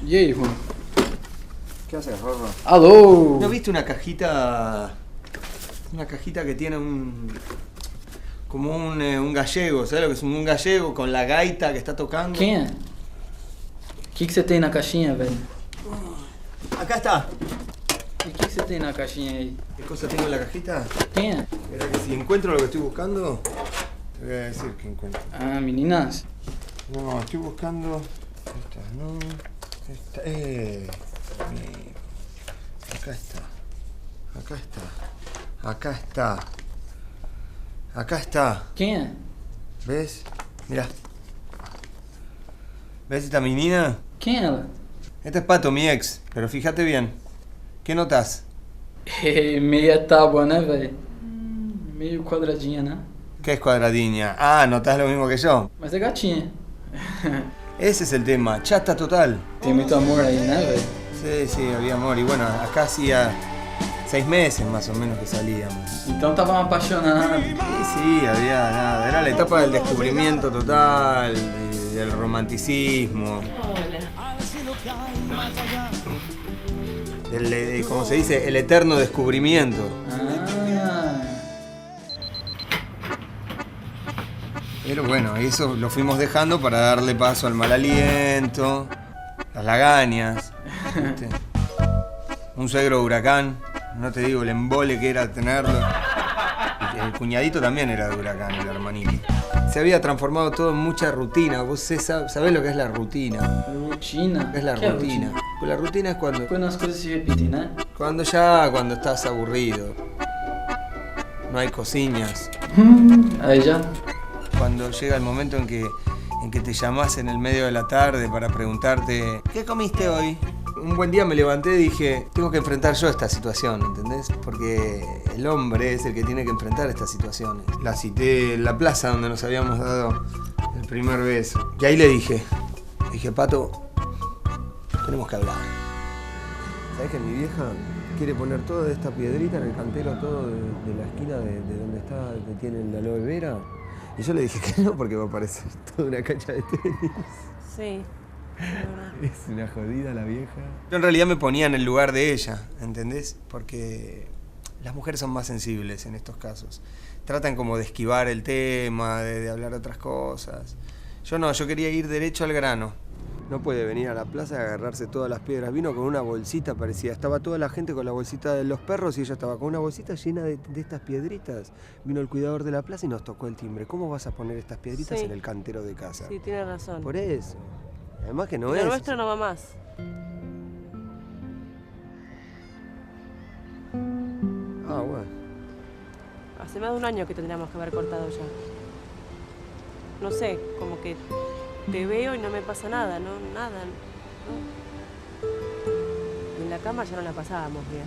E aí, Juan? ¿Qué haces, Rorro? Alô? ¿No viste una cajita? Una cajita que tiene como un gallego, ¿sabes lo que es un gallego con la gaita que está tocando? Quem é? O que você tem na caixinha, velho? Acá está. E o que você tem na caixinha aí? ¿Qué cosa tengo en la cajita? Quem é? Mira que si encuentro lo que estoy buscando, te voy a decir que encuentro. Ah, meninas. No, estoy buscando. Esta, no. Esta. Amigo. Acá está. Acá está. Acá está. Acá está. Quem é? ¿Ves? Mirá. ¿Ves esta menina? Quem é ela? Esta es Pato, mi ex. Pero fíjate bien. ¿Qué notas? Meia tábua, né, velho? Meio quadradinha, né? ¿Qué es cuadradiña? Ah, notás lo mismo que yo. Mas é gatinha. Esse es el tema. Chata total. Tem muito amor aí, né, velho? Sí, sí, había amor. Y bueno, acá hacía 6 meses más o menos que salíamos. Então tava apaixonado. Sí, había nada. Era la etapa del descubrimiento total, del romanticismo. Como se dice, el eterno descubrimiento. Ah. Pero bueno, eso lo fuimos dejando para darle paso al mal aliento, las lagañas, ¿viste? Un suegro de huracán, no te digo el embole que era tenerlo. El cuñadito también era de huracán, el hermanito. Se había transformado todo en mucha rutina. Vos sabés lo que es la rutina. Rotina? ¿Qué es la Que rutina? Pues la rutina es cuando Quando as coisas se repetem, né? cuando estás aburrido. No hay cocinas. Aí já. Cuando llega el momento en que te llamás en el medio de la tarde para preguntarte ¿qué comiste hoy? Un buen día me levanté y dije, tengo que enfrentar yo esta situación, ¿entendés? Porque el hombre es el que tiene que enfrentar estas situaciones. La cité en la plaza donde nos habíamos dado el primer beso. Y ahí le dije, Pato, tenemos que hablar. ¿Sabés que mi vieja quiere poner toda esta piedrita en el cantero todo de la esquina de donde está, que tiene el aloe vera? Y yo le dije que no, porque va a parecer toda una cancha de tenis. Sí. Es una jodida la vieja. Yo en realidad me ponía en el lugar de ella, ¿entendés? Porque las mujeres son más sensibles en estos casos. Tratan como de esquivar el tema, de hablar otras cosas. Yo no, yo quería ir derecho al grano. No puede venir a la plaza y agarrarse todas las piedras. Vino con una bolsita, parecía. Estaba toda la gente con la bolsita de los perros y ella estaba con una bolsita llena de estas piedritas. Vino el cuidador de la plaza y nos tocó el timbre. ¿Cómo vas a poner estas piedritas en el cantero de casa? Sí, tiene razón. Por eso. Además que no Lo es. nuestro no va más. Ah, bueno. Hace más de un año que tendríamos que haber cortado ya. No sé, como que te veo y no me pasa nada, ¿no? Nada, ¿no? Y en la cama ya no la pasábamos bien,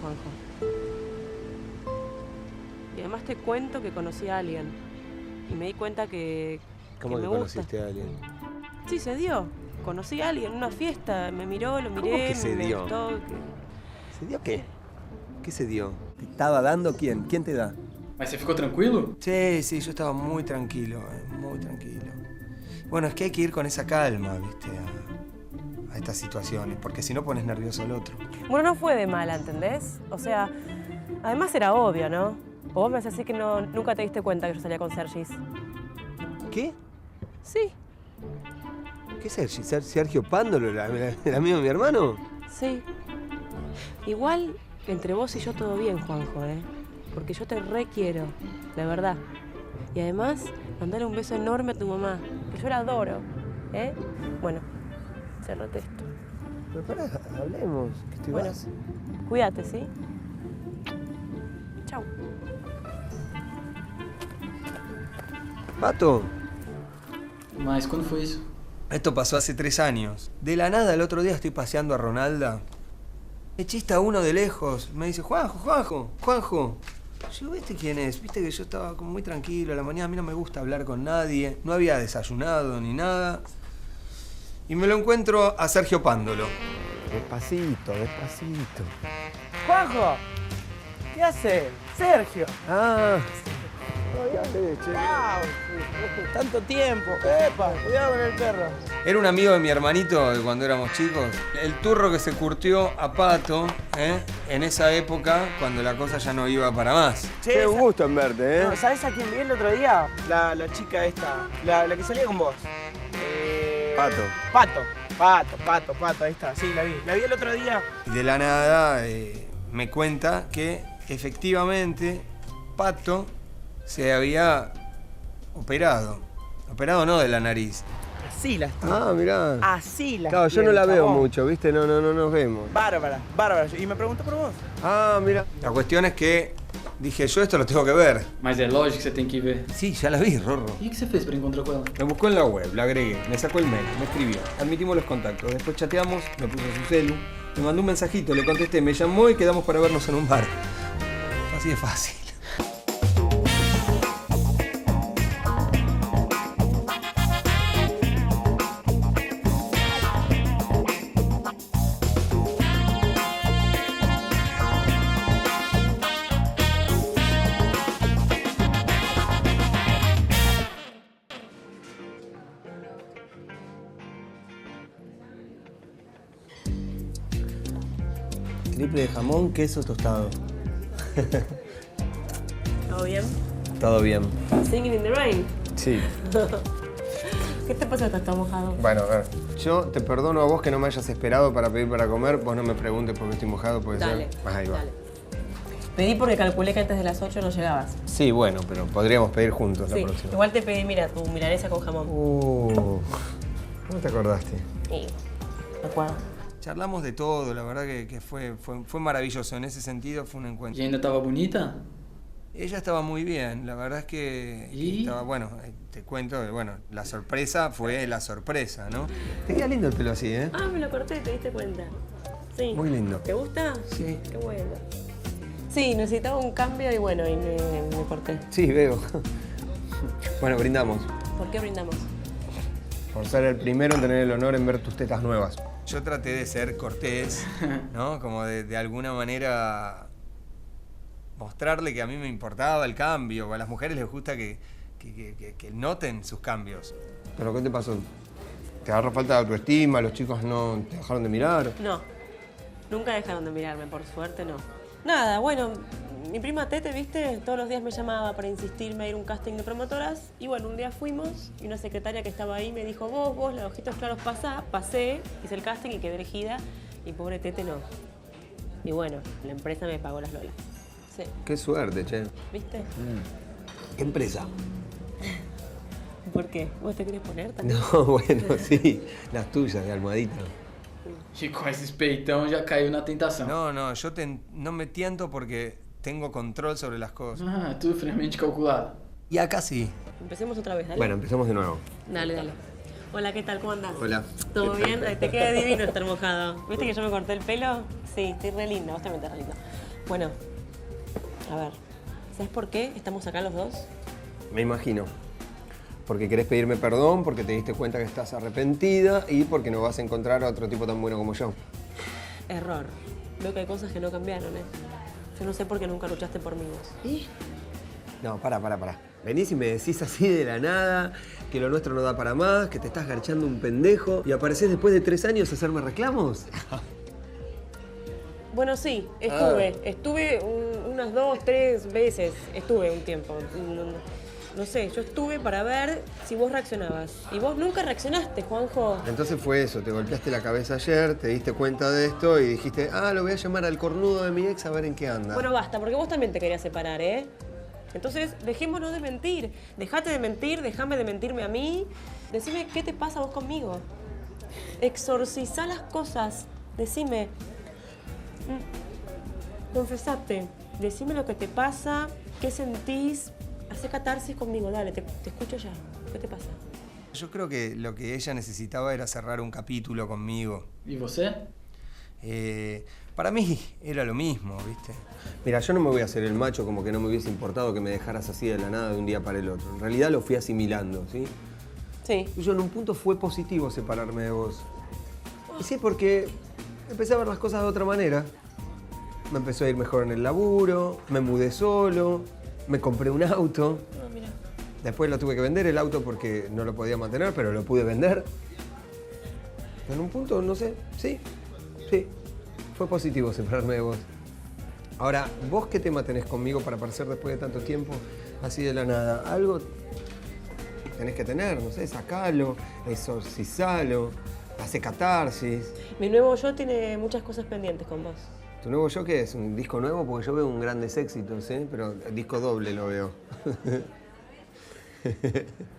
Juanjo. Y además te cuento que conocí a alguien. Y me di cuenta que ¿Cómo que me conociste a alguien? Sí, se dio. Conocí a alguien en una fiesta, me miró, lo miré, ¿Cómo que se me dio? gustó. ¿Se dio qué? ¿Qué se dio? ¿Te estaba dando quién? ¿Quién te da? Mas você ficou tranquilo? Sí, yo estaba muy tranquilo, muy tranquilo. Bueno, es que hay que ir con esa calma, ¿viste? A estas situaciones, porque si no pones nervioso al otro. Bueno, no fue de mala, ¿entendés? O sea, además era obvio, ¿no? O vos me haces así que nunca te diste cuenta que yo salía con Sergis. ¿Qué? Sí, ¿Qué Sergio? ¿Sergio Pándolo, el amigo de mi hermano? sí. Igual, entre vos y yo todo bien, Juanjo, ¿eh? Porque yo te requiero, la verdad. Y además, mandale un beso enorme a tu mamá, que yo la adoro, ¿eh? Bueno, cerrate esto. Pero pará, hablemos, que estoy Bueno, vas. cuídate, ¿sí? Chau. Pato, Mas quando foi isso? esto pasó hace 3 años. De la nada, el otro día estoy paseando a Ronalda. Me chista uno de lejos. Me dice, Juanjo. Yo, ¿viste quién es? Viste que yo estaba como muy tranquilo a la mañana. A mí no me gusta hablar con nadie. No había desayunado ni nada. Y me lo encuentro a Sergio Pándolo. Despacito. Juanjo, ¿qué hace? Sergio. Ah, ¿Qué haces, che? Tanto tiempo. Epa, cuidado con el perro. Era un amigo de mi hermanito de cuando éramos chicos. El turro que se curtió a Pato, en esa época, cuando la cosa ya no iba para más. Che, Qué gusto en verte, ¿eh? no, ¿sabes a quién vi el otro día? La chica esta, la que salía con vos. Pato. Pato, ahí está. Sí, la vi el otro día. Y de la nada me cuenta que efectivamente Pato se había operado. Operado no de la nariz. Así las tiene. Ah, mirá. Así las Claro, yo tiene, no la veo chabón. mucho, ¿viste? No nos vemos. Bárbara. Y me preguntó por vos. Ah, mira. La cuestión es que dije, yo esto lo tengo que ver. Mas é lógico que você tem que ver. Sí, ya la vi, Rorro. E o que você fez pra encontrar com ela? Me buscó en la web, la agregué, me sacó el mail, me escribió, admitimos los contactos, después chateamos, me puso su celu, me mandó un mensajito, le contesté, me llamó y quedamos para vernos en un bar. Así de fácil. Triple de jamón, queso tostado. ¿Todo bien? Todo bien. Singing in the rain. Sí. ¿Qué te pasa que estás mojado? Bueno, a ver. Yo te perdono a vos que no me hayas esperado para pedir para comer. Vos no me preguntes por qué estoy mojado, puede Dale, ser. Ahí va. dale. Pedí porque calculé que antes de las 8 no llegabas. Sí, bueno, pero podríamos pedir juntos la Sí, próxima. igual te pedí, mira, tu milanesa con jamón. ¿Cómo te acordaste? Y me acuerdo. Charlamos de todo, la verdad que fue maravilloso, en ese sentido fue un E encuentro. ainda tava bonita? Ella estaba muy bien, la verdad es que estaba, bueno, te cuento que, bueno, la sorpresa fue la sorpresa, ¿no? Te queda lindo el pelo así, ¿eh? Ah, me lo corté, ¿te diste cuenta? Sí. Muy lindo. ¿Te gusta? Sí. Qué bueno. Sí, necesitaba un cambio y bueno, y me corté. Sí, veo. Bueno, brindamos. ¿Por qué brindamos? Por ser el primero en tener el honor en ver tus tetas nuevas. Yo traté de ser cortés, ¿no? Como de alguna manera mostrarle que a mí me importaba el cambio. A las mujeres les gusta que noten sus cambios. ¿Pero qué te pasó? ¿Te agarra falta de autoestima? ¿Los chicos no te dejaron de mirar? No, nunca dejaron de mirarme, por suerte no. Nada, bueno, mi prima Tete, ¿viste? Todos los días me llamaba para insistirme a ir a un casting de promotoras. Y bueno, un día fuimos y una secretaria que estaba ahí me dijo, vos, los ojitos claros pasé, hice el casting y quedé elegida. Y pobre Tete no. Y bueno, la empresa me pagó las lolas. Sí, Qué suerte, che. ¿viste? ¿Qué empresa? ¿Por qué? ¿Vos te querés poner también? No, bueno, sí. Las tuyas, de almohadita. E com esse peitão já caiu na tentação. No, yo no me tiento porque tengo control sobre las cosas. Ah, tudo friamente calculado. Y acá sí. Empecemos otra vez, dale. Bueno, empecemos de nuevo. Dale. Hola, ¿qué tal? ¿Cómo andás? Hola. ¿Todo bien? Ay, te queda divino estar mojado. ¿Viste que yo me corté el pelo? Sí, estoy re linda. Vos también estás re linda. Bueno, a ver. ¿Sabes por qué estamos acá los dos? Me imagino. Porque querés pedirme perdón, porque te diste cuenta que estás arrepentida y porque no vas a encontrar a otro tipo tan bueno como yo. Error. Veo que hay cosas que no cambiaron, ¿eh? Yo no sé por qué nunca luchaste por mí vos. No, para. Venís y me decís así de la nada que lo nuestro no da para más, que te estás garchando un pendejo y aparecés después de 3 años a hacerme reclamos. Bueno, sí, estuve unas 2, 3 veces, estuve un tiempo. No sé, yo estuve para ver si vos reaccionabas. Y vos nunca reaccionaste, Juanjo. Entonces fue eso, te golpeaste la cabeza ayer, te diste cuenta de esto y dijiste, lo voy a llamar al cornudo de mi ex a ver en qué anda. Bueno, basta, porque vos también te querías separar, ¿eh? Entonces, dejémonos de mentir. Dejate de mentir, déjame de mentirme a mí. Decime qué te pasa vos conmigo. Exorcizá las cosas. Decime. Confesate. Decime lo que te pasa, qué sentís. Hacé catarsis conmigo, dale, te escucho ya. ¿Qué te pasa? Yo creo que lo que ella necesitaba era cerrar un capítulo conmigo. E você? Para mí era lo mismo, ¿viste? Mira, yo no me voy a hacer el macho como que no me hubiese importado que me dejaras así de la nada de un día para el otro. En realidad lo fui asimilando, ¿sí? Sí. Y yo en un punto fue positivo separarme de vos. Y sí, porque empecé a ver las cosas de otra manera. Me empezó a ir mejor en el laburo, me mudé solo, Me compré un auto. Ah, mira. Después lo tuve que vender el auto porque no lo podía mantener, pero lo pude vender. En un punto, no sé, sí. Fue positivo separarme de vos. Ahora, ¿vos qué tema tenés conmigo para aparecer después de tanto tiempo así de la nada? Algo tenés que tener, no sé, sacalo, exorcizalo, hace catarsis. Mi nuevo yo tiene muchas cosas pendientes con vos. ¿Tu nuevo yo qué es? ¿Un disco nuevo? Porque yo veo un grandes éxitos, ¿eh? Pero disco doble lo veo.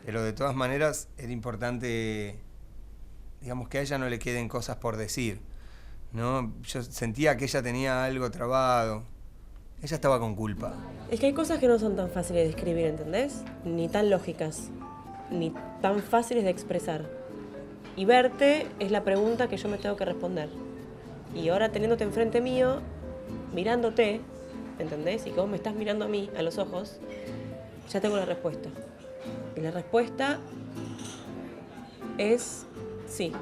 Pero de todas maneras era importante, digamos, que a ella no le queden cosas por decir, ¿no? Yo sentía que ella tenía algo trabado. Ella estaba con culpa. Es que hay cosas que no son tan fáciles de escribir, ¿entendés? Ni tan lógicas, ni tan fáciles de expresar. Y verte es la pregunta que yo me tengo que responder. Y ahora teniéndote enfrente mío, mirándote, ¿entendés? Y que vos me estás mirando a mí, a los ojos, ya tengo la respuesta. Y la respuesta es sí.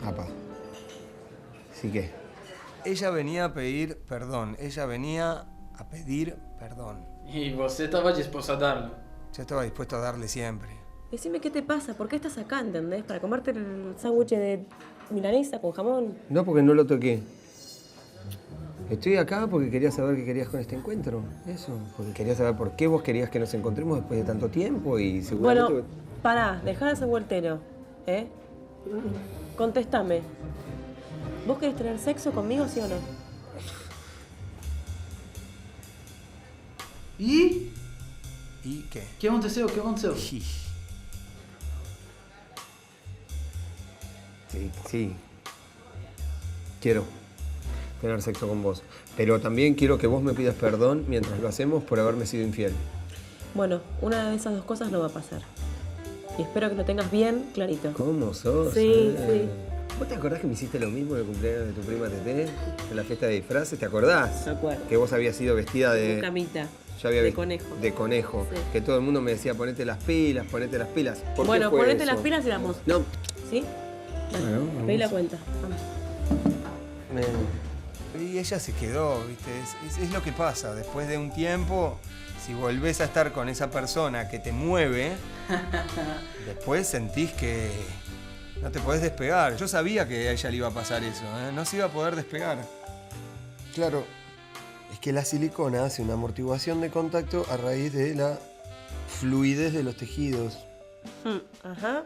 Apa. ¿Sí qué? Ella venía a pedir perdón. Ella venía a pedir perdón. E você estava disposto a darlo. Yo estaba dispuesto a darle siempre. Decime qué te pasa, ¿por qué estás acá, entendés? Para comerte el sándwich de milanesa con jamón. No, porque no lo toqué. Estoy acá porque quería saber qué querías con este encuentro. Eso. Porque quería saber por qué vos querías que nos encontremos después de tanto tiempo y seguramente... Bueno, pará, dejá de ser vueltero, ¿eh? Contéstame. ¿Vos querés tener sexo conmigo, sí o no? E? ¿Y qué? O que aconteceu? O que aconteceu? Sí. Quiero tener sexo con vos. Pero también quiero que vos me pidas perdón mientras lo hacemos por haberme sido infiel. Bueno, una de esas dos cosas no va a pasar. Y espero que lo tengas bien clarito. ¿Cómo sos? Sí, sí. ¿Vos te acordás que me hiciste lo mismo en el cumpleaños de tu prima Teté? En la fiesta de disfraces, ¿te acordás? Me acuerdo. Que vos habías sido vestida de... Un camita. Yo había de visto- conejo. De conejo. Sí. Que todo el mundo me decía, ponete las pilas, ponete las pilas. ¿Por qué Bueno, fue ponete eso? las pilas y vamos. No. ¿Sí? Dale, Bueno, vamos. pedí la cuenta. Vamos. Y ella se quedó, ¿viste? Es lo que pasa. Después de un tiempo, si volvés a estar con esa persona que te mueve, después sentís que no te podés despegar. Yo sabía que a ella le iba a pasar eso, ¿eh? No se iba a poder despegar. Claro, es que la silicona hace una amortiguación de contacto a raíz de la fluidez de los tejidos. Ajá.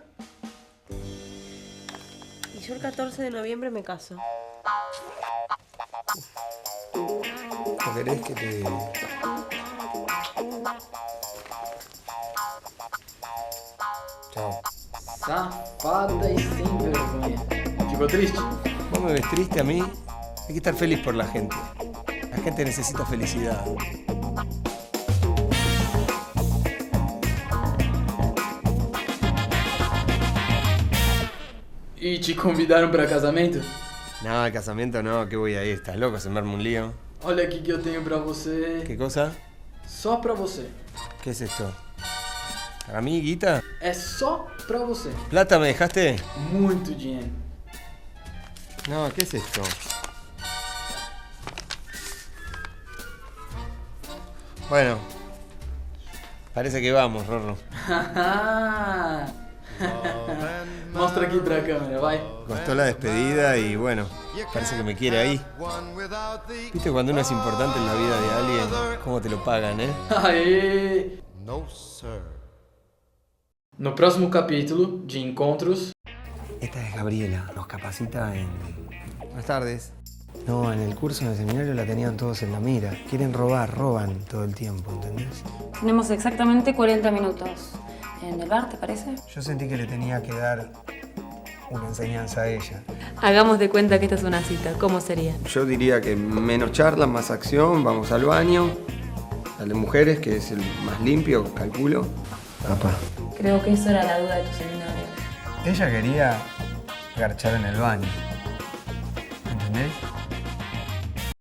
Y yo el 14 de noviembre me caso. ¿No querés que te...? Chao. Safada e sem vergonha. Ficou triste? Vos me ves triste a mí. Hay que estar feliz por la gente. La gente necesita felicidad. E te convidaram para casamento? No, al casamiento no, que voy a ir. ¿Estás loco? Se me arma un lío. Olha aqui que eu tenho pra você. ¿Qué cosa? Só pra você. ¿Qué es esto? ¿Para mí, guita? É só pra você. ¿Plata me dejaste? Muito dinheiro. No, ¿qué es esto? Bueno, parece que vamos, Rorro. Mostra aqui pra câmera, vai. Costó la despedida y bueno, parece que me quiere ahí. ¿Viste cuando uno es importante en la vida de alguien? ¿Cómo te lo pagan, eh? Aê! No, sir. No próximo capítulo de Encontros. Esta es Gabriela, nos capacita en... Buenas tardes. No, en el curso, en el seminario la tenían todos en la mira. Quieren roban todo el tiempo, ¿entendés? Tenemos exactamente 40 minutos. ¿En el bar, te parece? Yo sentí que le tenía que dar una enseñanza a ella. Hagamos de cuenta que esta es una cita. ¿Cómo sería? Yo diría que menos charla, más acción, vamos al baño. Al de mujeres, que es el más limpio, calculo. Papá. Creo que eso era la duda de tu seminario. Ella quería garchar en el baño. ¿Entendés?